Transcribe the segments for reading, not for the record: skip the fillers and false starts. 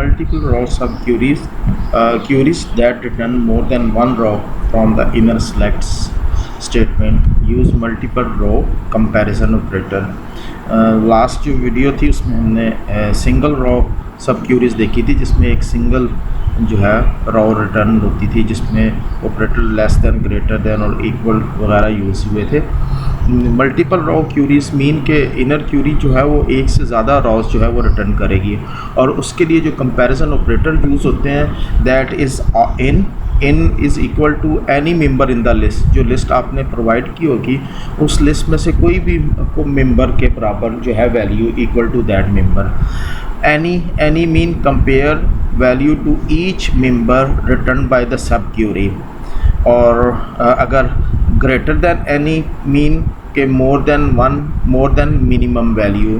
multiple row sub queries that return more than one row from the inner selects statement. use multiple row comparison operator. Last जो video थी उसमें हमने single raw सब curies देखी थी, जिसमें एक सिंगल जो है रॉ रिटर्न होती थी, जिसमें operator less than, greater than और इक्वल वगैरह यूज़ हुए थे। मल्टीपल रॉ क्यूरीज मीन के इनर क्यूरी जो है वो एक से ज़्यादा रॉज जो है वो रिटर्न करेगी, और उसके लिए जो कंपैरिजन ऑपरेटर यूज़ होते हैं that is in is equal to any member in the list. जो लिस्ट आपने प्रोवाइड की होगी उस लिस्ट में से कोई भी मेंबर के बराबर जो है value equal to that member. Any mean compare value to each member return by the sub query. और अगर ग्रेटर देन एनी मीन के मोर देन मिनिमम वैल्यू,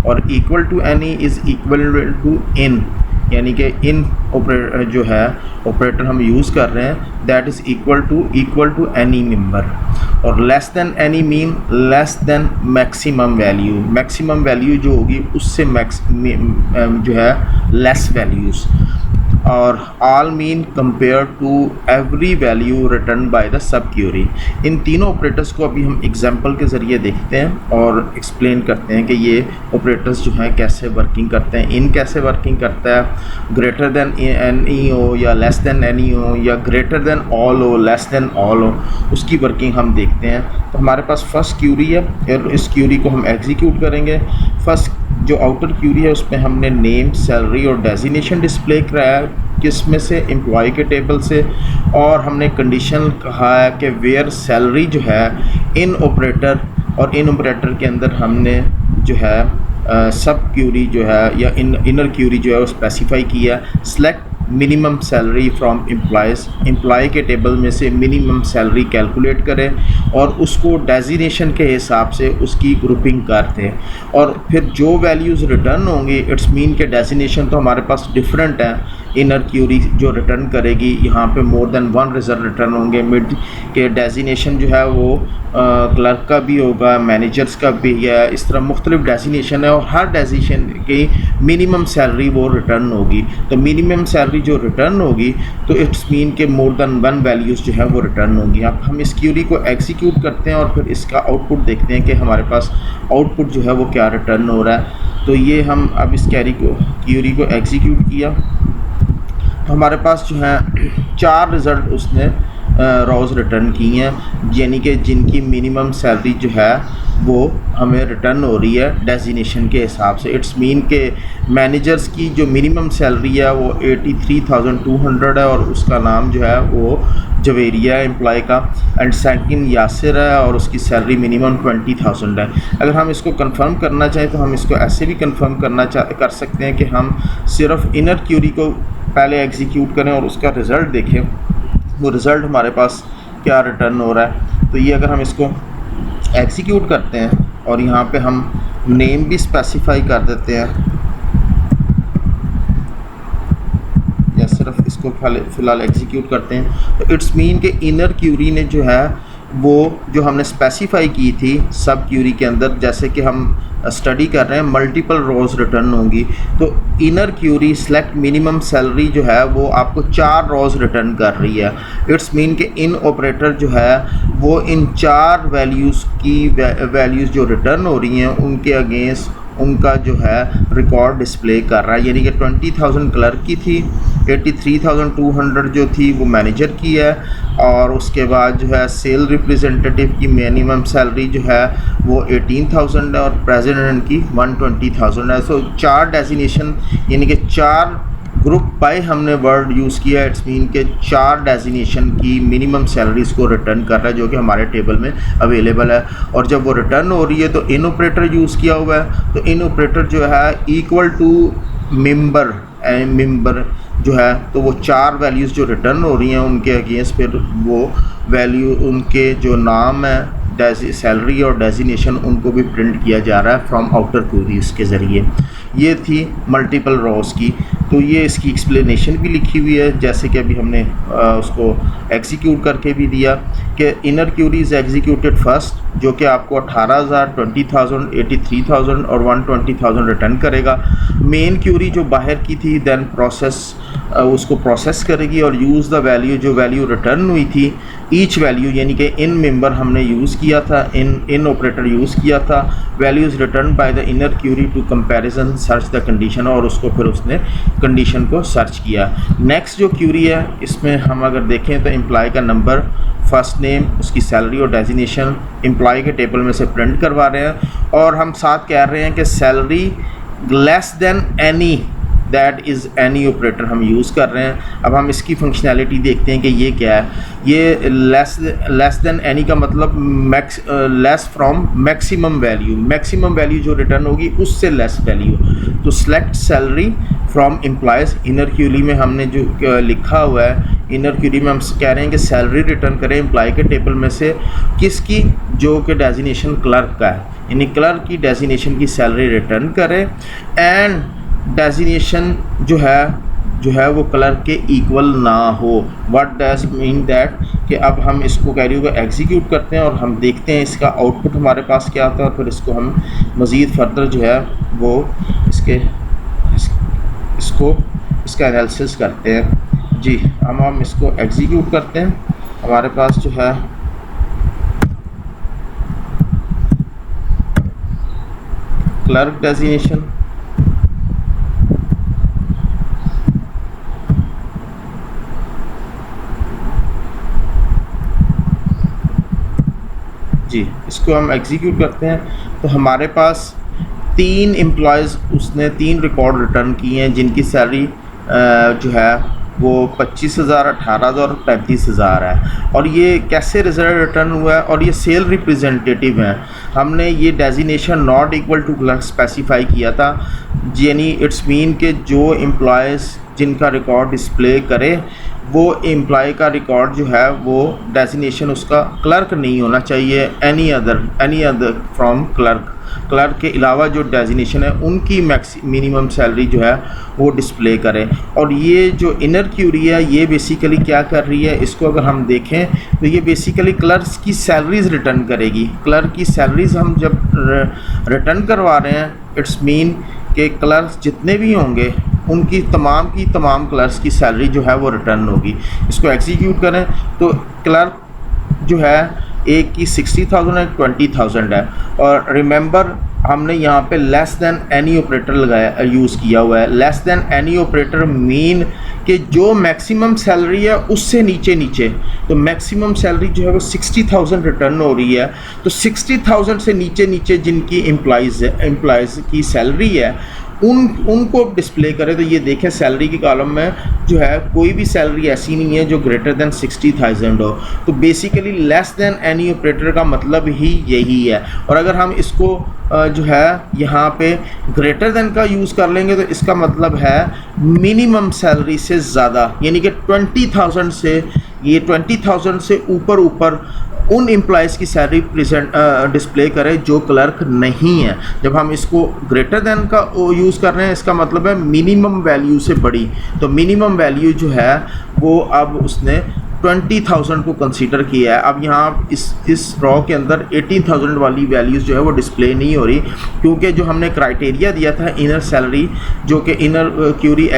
और equal to any is equal to in, यानी कि इन operator जो है operator हम use कर रहे हैं that is equal to any member. और less than any mean less than maximum value जो होगी उससे जो है लेस वैल्यूज़। और all mean compare to every value return by the sub query. इन तीनों ऑपरेटर्स को अभी हम एग्जांपल के ज़रिए देखते हैं और एक्सप्लेन करते हैं कि ये ऑपरेटर्स जो हैं कैसे वर्किंग करते हैं। इन कैसे वर्किंग करता है, ग्रेटर देन एनी हो या लेस देन एनी हो या ग्रेटर देन ऑल हो, लेस देन ऑल हो, उसकी वर्किंग हम देखते हैं। तो हमारे पास फर्स्ट क्यूरी है और इस क्यूरी को हम एग्जीक्यूट करेंगे। फर्स्ट जो आउटर क्यूरी है उसमें हमने नेम, सैलरी और डेजिग्नेशन डिस्प्ले कराया है, किस में से, एम्प्लॉय के टेबल से। और हमने कंडीशन कहा है कि वेयर सैलरी जो है इन ऑपरेटर, और इन ऑपरेटर के अंदर हमने जो है सब क्यूरी जो है या इनर क्यूरी जो है वो स्पेसिफाई किया। Select minimum salary from employ के टेबल में से मिनिमम सैलरी कैलकुलेट करें और उसको डेजिग्नेशन के हिसाब से उसकी ग्रुपिंग करते हैं। और फिर जो वैल्यूज़ रिटर्न होंगी इट्स मीन के डेजिग्नेशन तो हमारे पास डिफरेंट है। इनर क्यूरी जो रिटर्न करेगी यहाँ पे more than one result return होंगे। मिड के डेजिग्नेशन जो है वो क्लर्क का भी होगा, मैनेजर्स का भी है, इस तरह मुख्तलिफ डेजिग्नेशन है और हर डेजिग्नेशन की मिनिमम सैलरी वो रिटर्न होगी। तो मिनिमम सैलरी जो रिटर्न होगी तो इट्स मीन के मोर देन वन वैल्यूज़ जो है वो रिटर्न होंगी। अब हम इस क्यूरी को एग्जीक्यूट करते हैं और फिर इसका आउटपुट देखते हैं कि हमारे पास आउटपुट जो है वो क्या रिटर्न हो रहा है। तो ये हम अब इस क्यूरी को एग्जीक्यूट किया तो हमारे पास जो है 4 रिज़ल्ट उसने रॉज रिटर्न की हैं, यानी कि जिनकी मिनिमम सैलरी जो है वो हमें रिटर्न हो रही है डेजिग्नेशन के हिसाब से। इट्स मीन के मैनेजर्स की जो मिनिमम सैलरी है वो 83,200 है और उसका नाम जो है वो जवेरिया है एम्प्लॉय का। एंड सेकंड यासिर है और उसकी सैलरी मिनिमम 20,000 है। अगर हम इसको कंफर्म करना चाहें तो हम इसको ऐसे भी कंफर्म कर सकते हैं कि हम सिर्फ इनर क्यूरी को पहले एग्जीक्यूट करें और उसका रिज़ल्ट देखें, वो रिज़ल्ट हमारे पास क्या रिटर्न हो रहा है। तो ये अगर हम इसको एग्जीक्यूट करते हैं और यहाँ पे हम नेम भी स्पेसिफाई कर देते हैं या सिर्फ इसको फ़िलहाल एग्जीक्यूट करते हैं, तो इट्स मीन के इनर क्यूरी ने जो है वो जो हमने स्पेसिफाई की थी सब क्यूरी के अंदर, जैसे कि हम स्टडी कर रहे हैं मल्टीपल रोज़ रिटर्न होंगी, तो inner query select minimum salary जो है वो आपको 4 रोज़ रिटर्न कर रही है। इट्स मीन के इन ऑपरेटर जो है वो इन 4 वैल्यूज़ की वैल्यूज़ जो रिटर्न हो रही हैं उनके अगेंस्ट उनका जो है रिकॉर्ड डिस्प्ले कर रहा है। यानी कि 20,000 क्लर्क की थी, 83,200 जो थी वो मैनेजर की है, और उसके बाद जो है सेल रिप्रेजेंटेटिव की मिनिमम सैलरी जो है वो 18,000 है और प्रेसिडेंट की 120,000 है। सो 4 डेजिग्नेशन यानी कि 4 ग्रुप बाय हमने वर्ड यूज़ किया। इट्स मीन के 4 डेजिग्नेशन की मिनिमम सैलरीज़ को रिटर्न कर रहा है जो कि हमारे टेबल में अवेलेबल है। और जब वो रिटर्न हो रही है तो इन ऑपरेटर यूज़ किया हुआ है, तो इन ऑपरेटर जो है इक्वल टू मेंबर जो है, तो वो 4 वैल्यूज़ जो रिटर्न हो रही हैं उनके अगेंस्ट फिर वो वैल्यू उनके जो नाम है सैलरी और डेजिनेशन उनको भी प्रिंट किया जा रहा है फ्रॉम आउटर क्वेरीज के ज़रिए। ये थी मल्टीपल रोज़ की। तो ये इसकी एक्सप्लेनेशन भी लिखी हुई है, जैसे कि अभी हमने उसको एग्जीक्यूट करके भी दिया कि inner query is executed first, जो कि आपको 18,000, 20,000, 83,000 और 120,000 रिटर्न करेगा। मेन क्यूरी जो बाहर की थी देन उसको प्रोसेस करेगी और यूज़ द वैल्यू, जो वैल्यू रिटर्न हुई थी ईच वैल्यू, यानी कि इन मेंबर हमने यूज़ किया था, इन ऑपरेटर यूज़ किया था, values return by the inner query to comparison search the condition, और उसको फिर उसने कंडीशन को सर्च किया। नेक्स्ट जो क्यूरी है इसमें हम अगर देखें तो एम्प्लॉय का नंबर, फर्स्ट नेम, उसकी सैलरी और डेजिनेशन एम्प्लॉय के टेबल में से प्रिंट करवा रहे हैं, और हम साथ कह रहे हैं कि salary less than any, that is any operator हम यूज़ कर रहे हैं। अब हम इसकी फंक्शनैलिटी देखते हैं कि ये क्या है। ये लेस देन एनी का मतलब लेस फ्रॉम मैक्सिमम वैल्यू जो रिटर्न होगी उससे लेस वैल्यू। तो select salary from employees, inner query में हमने जो लिखा हुआ है, इनर क्यूरी में हम कह रहे हैं कि सैलरी रिटर्न करें एम्प्लॉय के टेबल में से किसकी, जो कि डेजिनेशन क्लर्क का है, यानी क्लर्क की डेजिनेशन की सैलरी रिटर्न करें, एंड डेजिनेशन जो है वो क्लर्क के इक्वल ना हो। व्हाट डज मीन दैट, कि अब हम इसको कैरी को एग्जीक्यूट करते हैं और हम देखते हैं इसका आउटपुट हमारे पास क्या आता है, और फिर इसको हम मज़ीद फर्दर जो है वो इसका एनालिसिस करते हैं। जी, हम इसको एग्जीक्यूट करते हैं। हमारे पास जो है क्लर्क डेजिनेशन, जी इसको हम एग्जीक्यूट करते हैं। तो हमारे पास 3 एम्प्लॉयज़ उसने 3 रिकॉर्ड रिटर्न किए हैं जिनकी सैलरी जो है वो 25,000, 18,000 और 35,000 है। और ये कैसे रिजल्ट रिटर्न हुआ है, और ये सेल रिप्रेजेंटेटिव हैं। हमने ये designation not equal to clerk specify किया था, यानी इट्स मीन के जो एम्प्लॉयज़ जिनका रिकॉर्ड डिस्प्ले करे वो एम्प्लॉय का रिकॉर्ड जो है वो डेजिनेशन उसका क्लर्क नहीं होना चाहिए, एनी अदर फ्रॉम क्लर्क के अलावा जो डेजिनेशन है उनकी मिनिमम सैलरी जो है वो डिस्प्ले करें। और ये जो इनर क्यूरी है ये बेसिकली क्या कर रही है, इसको अगर हम देखें तो ये बेसिकली क्लर्क्स की सैलरीज़ रिटर्न करेगी। क्लर्क की सैलरीज़ हम जब रिटर्न करवा रहे हैं, इट्स मीन कि क्लर्क्स जितने भी होंगे उनकी तमाम क्लर्क्स की सैलरी जो है वो रिटर्न होगी। इसको एग्जीक्यूट करें तो क्लर्क जो है एक की 60,000 है, 20,000 है। और रिमेंबर हमने यहाँ पे less than any operator use किया हुआ है। Less than any operator mean कि जो मैक्सिमम सैलरी है उससे नीचे, तो मैक्सिमम सैलरी जो है वो 60,000 रिटर्न हो रही है। तो 60,000 से नीचे जिनकी एम्प्लॉयज़ की सैलरी है उनको डिस्प्ले करें। तो ये देखें सैलरी की कॉलम में जो है कोई भी सैलरी ऐसी नहीं है जो ग्रेटर दैन 60,000 हो। तो basically less than any operator का मतलब ही यही है। और अगर हम इसको जो है यहाँ पे ग्रेटर दैन का यूज़ कर लेंगे तो इसका मतलब है मिनिमम सैलरी से ज़्यादा, यानी कि 20,000 से, ये 20,000 से ऊपर उन एम्प्लॉयज़ की सैलरी डिस्प्ले करें जो क्लर्क नहीं है। जब हम इसको ग्रेटर दैन का यूज़ कर रहे हैं इसका मतलब है मिनिमम वैल्यू से बड़ी। तो मिनिमम वैल्यू जो है वो अब उसने 20,000 को कंसीडर किया है। अब यहाँ इस रॉ के अंदर 18,000 वाली वैल्यूज़ जो है वो डिस्प्ले नहीं हो रही, क्योंकि जो हमने क्राइटेरिया दिया था इनर सैलरी जो कि इनर क्यूरी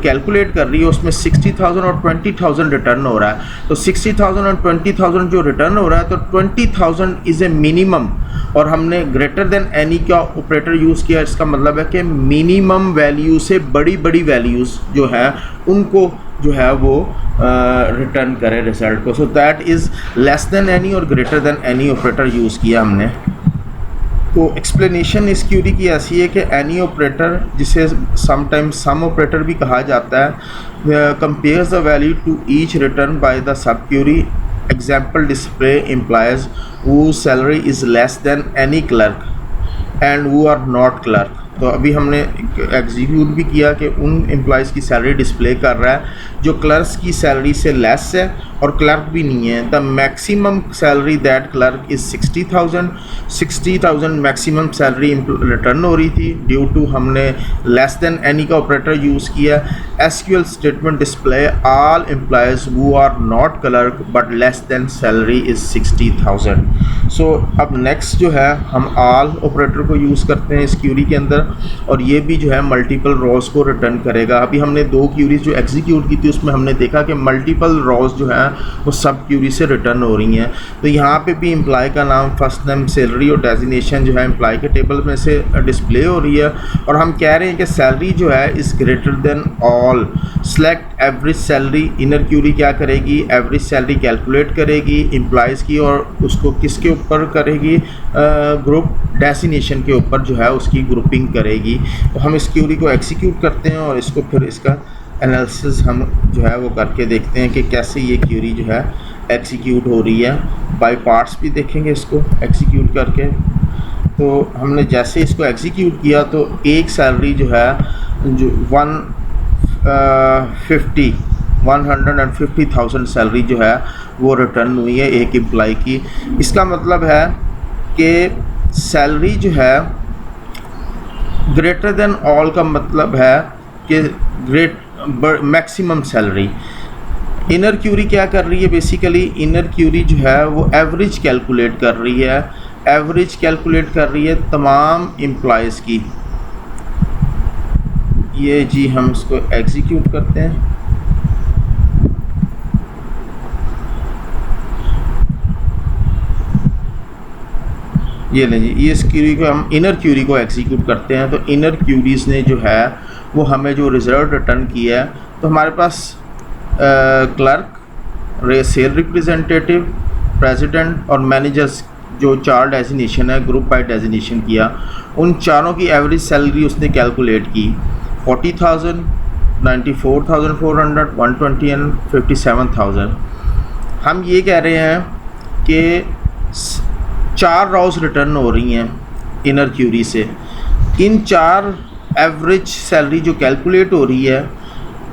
कैलकुलेट कर रही है उसमें 60,000 और 20,000 रिटर्न हो रहा है। तो 60,000 और 20,000 जो रिटर्न हो रहा है तो 20,000 इज़ ए मिनिमम, और हमने ग्रेटर देन एनी का ऑपरेटर यूज़ किया। इसका मतलब है कि मिनिमम वैल्यू से बड़ी वैल्यूज़ जो है उनको जो है वो रिटर्न करें रिजल्ट को। So that is less than any और greater than any operator use किया हमने। तो एक्सप्लेनेशन इस क्यूरी की ऐसी है कि एनी ऑपरेटर, जिसे समटाइम्स सम ऑपरेटर भी कहा जाता है, compares the value to each return by the sub query. Example display employees whose salary is less than any clerk and who are not clerk। तो अभी हमने एग्जीक्यूट भी किया कि उन एम्प्लॉयज़ की सैलरी डिस्प्ले कर रहा है जो क्लर्क्स की सैलरी से लेस है और क्लर्क भी नहीं है। The maximum salary that clerk is 60,000 maximum salary return हो रही थी ड्यू टू हमने लेस देन एनी का ऑपरेटर यूज़ किया। SQL statement display all employees who are not clerk but less than salary is 60,000। So अब next जो है हम ऑल ऑपरेटर को यूज़ करते हैं इस क्यूरी के अंदर, और ये भी जो है मल्टीपल रोज़ को रिटर्न करेगा। अभी हमने 2 क्यूरीज जो एग्जीक्यूट की थी उसमें हमने देखा कि मल्टीपल रोज़ जो हैं वो सब क्यूरी से रिटर्न हो रही हैं। तो यहाँ पे भी एम्प्लॉय का नाम, फर्स्ट नेम, सैलरी और डेजिग्नेशन जो है एम्प्लॉय के टेबल में से डिस्प्ले हो रही है, और हम कह रहे हैं कि सैलरी जो है is greater than all. Select average salary, inner query क्या करेगी, एवरेज सैलरी कैलकुलेट करेगी एम्प्लॉयज़ की, और उसको किसके ऊपर करेगी, ग्रुप डेजिग्नेशन के ऊपर जो है उसकी ग्रुपिंग करेगी। तो हम इस क्यूरी को एग्जीक्यूट करते हैं और इसको फिर इसका एनालिसिस हम जो है वो करके देखते हैं कि कैसे ये क्यूरी जो है एग्जीक्यूट हो रही है। बाय पार्ट्स भी देखेंगे इसको एग्जीक्यूट करके। तो हमने जैसे इसको एग्जीक्यूट किया तो एक सैलरी जो है जो 150,000 सैलरी जो है वो रिटर्न हुई है एक एम्प्लॉय की। इसका मतलब है कि सैलरी जो है ग्रेटर देन ऑल का मतलब है कि मैक्सिमम सैलरी। इनर क्यूरी क्या कर रही है, बेसिकली इनर क्यूरी जो है वो एवरेज कैलकुलेट कर रही है, एवरेज कैलकुलेट कर रही है तमाम एम्प्लॉयज़ की। ये जी हम इसको एग्जीक्यूट करते हैं। ये लें जी, ये इस क्यूरी को हम इनर क्यूरी को एग्जीक्यूट करते हैं। तो इनर क्यूरीज़ ने जो है वो हमें जो रिज़ल्ट रिटर्न किया है, तो हमारे पास क्लर्क, सेल रिप्रेजेंटेटिव, प्रेसिडेंट और मैनेजर्स जो 4 डेजिग्नेशन है, ग्रुप बाय डेजिग्नेशन किया, उन चारों की एवरेज सैलरी उसने कैलकुलेट की 40,000, 94,400, 120 एंड 57,000। हम ये कह रहे हैं कि 4 रॉज रिटर्न हो रही हैं इनर क्यूरी से। इन 4 एवरेज सैलरी जो कैलकुलेट हो रही है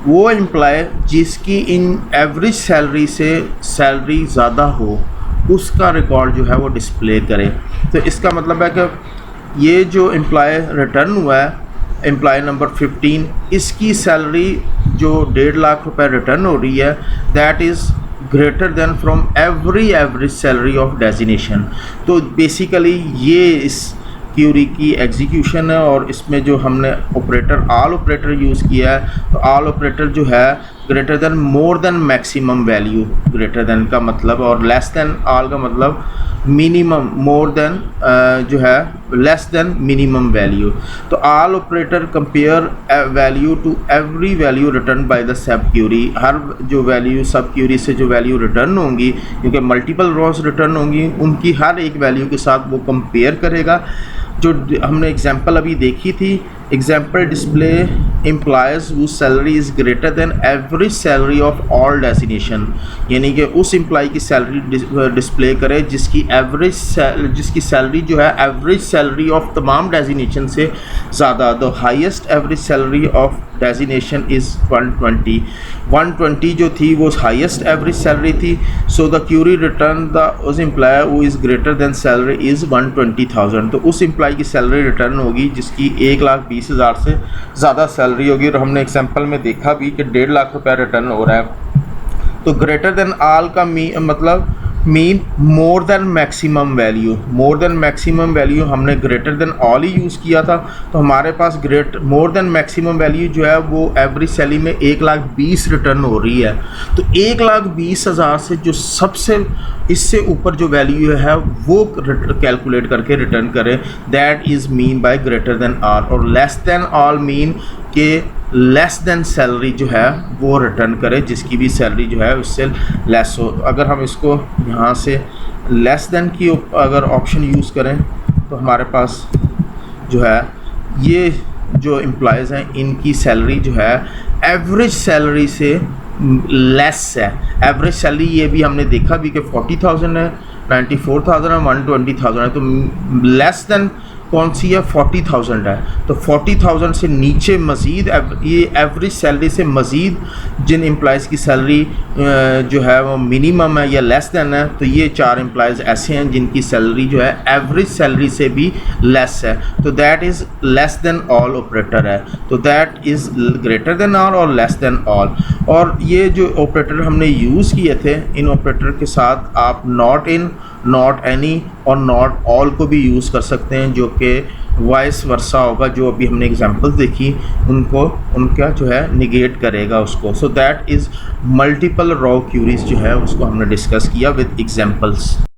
वो एम्प्लॉय जिसकी इन एवरेज सैलरी से सैलरी ज़्यादा हो उसका रिकॉर्ड जो है वो डिस्प्ले करे। तो इसका मतलब है कि ये जो एम्प्लॉय रिटर्न हुआ है, एम्प्लॉय नंबर 15, इसकी सैलरी जो 1.5 लाख रुपए रिटर्न हो रही है, that is greater then from average salary of designation. तो बेसिकली ये इस क्यूरी की एग्जीक्यूशन है, और इसमें जो हमने ऑपरेटर ऑल ऑपरेटर यूज़ किया है, तो ऑल ऑपरेटर जो है ग्रेटर देन, मोर than maximum value, greater than का मतलब, और लेस देन ऑल का मतलब मिनिमम, मोर देन जो है लेस देन मिनिमम वैल्यू। तो all operator compare value to every value return by the sub query. हर जो वैल्यू सब क्यूरी से जो वैल्यू रिटर्न होंगी, क्योंकि मल्टीपल रॉस रिटर्न होंगी, उनकी हर एक वैल्यू के साथ वो कंपेयर करेगा। जो हमने एग्जांपल अभी देखी थी, example display employees whose salary is greater than average salary of all designation, यानी कि उस एम्प्लॉय की सैलरी डिस्प्ले करे जिसकी सैलरी जो है एवरेज सैलरी ऑफ तमाम डेजिग्नेशन से ज़्यादा। The highest average salary of designation is 120 जो थी वो हाईएस्ट एवरेज सैलरी थी। So the query return the उस employee who is greater than salary is 120,000। तो उस एम्प्लॉय की सैलरी रिटर्न होगी जिसकी 1,20,000 से ज़्यादा सैलरी होगी, और हमने एग्जांपल में देखा भी कि 1.5 लाख रुपया रिटर्न हो रहा है। तो ग्रेटर देन ऑल का मतलब mean more than maximum value, more than maximum value हमने ग्रेटर देन ऑल ही यूज़ किया था। तो हमारे पास मोर देन मैक्सिमम वैल्यू जो है वो एवरेज सैलरी में 1,20,000 रिटर्न हो रही है। तो 1,20,000 से जो सबसे इससे ऊपर जो वैल्यू है वो कैलकुलेट करके रिटर्न करें, that is mean by greater than all. और लेस देन ऑल मीन के लेस देन सैलरी जो है वो रिटर्न करे जिसकी भी सैलरी जो है उससे लेस हो। तो अगर हम इसको यहाँ से लेस देन की अगर ऑप्शन यूज़ करें तो हमारे पास जो है ये जो एम्प्लॉयज़ हैं इनकी सैलरी जो है एवरेज सैलरी से लेस है। एवरेज सैलरी ये भी हमने देखा भी कि 40,000 है, 94,000 है, 120,000 है। तो लेस देन कौन सी है, 40,000 है। तो 40,000 से नीचे मज़ीद ये एवरेज सैलरी से मज़ीद जिन एम्प्लॉयज़ की सैलरी जो है वो मिनिमम है या लेस दैन है, तो ये 4 एम्प्लॉयज़ ऐसे हैं जिनकी सैलरी जो है एवरेज सैलरी से भी लेस है। तो that is less then all operator है। तो that is greater than all और लेस देन ऑल। और ये जो ऑपरेटर हमने यूज़ किए थे, इन ऑपरेटर के साथ आप नॉट इन, नॉट एनी और नॉट ऑल को भी यूज़ कर सकते हैं, जो कि वाइस वर्सा होगा, जो अभी हमने एग्जांपल देखी उनको उनका जो है निगेट करेगा उसको। So that is multiple row queries जो है उसको हमने डिस्कस किया विद एग्जांपल्स।